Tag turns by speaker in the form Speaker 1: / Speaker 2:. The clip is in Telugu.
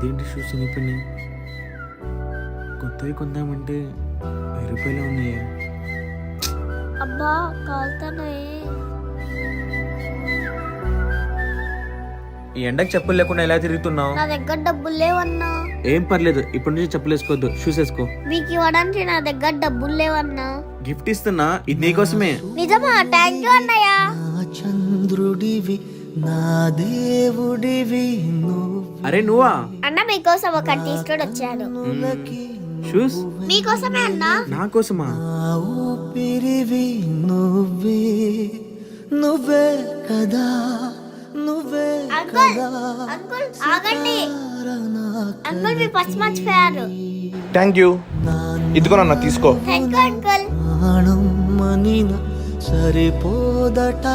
Speaker 1: ఇదేంటి షూస్ చినిపోయినాయి? కొత్తవి కొందామంటే 1000 రూపాయలే ఉన్నాయే.
Speaker 2: అబ్బా కాలుతున్నాయి.
Speaker 1: ఈ ఎండకి చెప్పులు లేకుండా ఎలా తిరుగుతున్నావు?
Speaker 2: నా దగ్గర డబ్బులు లేవన్నా.
Speaker 1: ఏం పర్లేదు, ఇప్పటి నుంచి చెప్పులు వేసుకోవద్దు, షూస్ వేసుకో.
Speaker 2: మీకు ఇవ్వడానికి నా దగ్గర డబ్బులు లేవన్నా.
Speaker 1: గిఫ్ట్ ఇస్తున్నా, ఇది నీకోసమే.
Speaker 2: నిజమా? థ్యాంక్ యూ అన్నయ్య.
Speaker 3: చంద్రుడివి నా దేవుడివి
Speaker 1: అరే నువ్వా?
Speaker 2: అన్న మీకోసం ఒక తీసుకొని వచ్చాను.
Speaker 1: షూస్
Speaker 2: మీకోసమే అన్నా.
Speaker 1: నా కోసమా?
Speaker 3: ఊపిరివి నువ్వే నువ్వే కదా నువ్వే
Speaker 2: అంకుల్ అంకుల్ ఆగండి. అంకుల్ మీ పర్స్ మర్చిపోయారు.
Speaker 4: Thank you. ఇదిగోనన్నా తీసుకో.
Speaker 2: Thank you uncle.
Speaker 3: ప్రాణం మనిన సరిపోదట.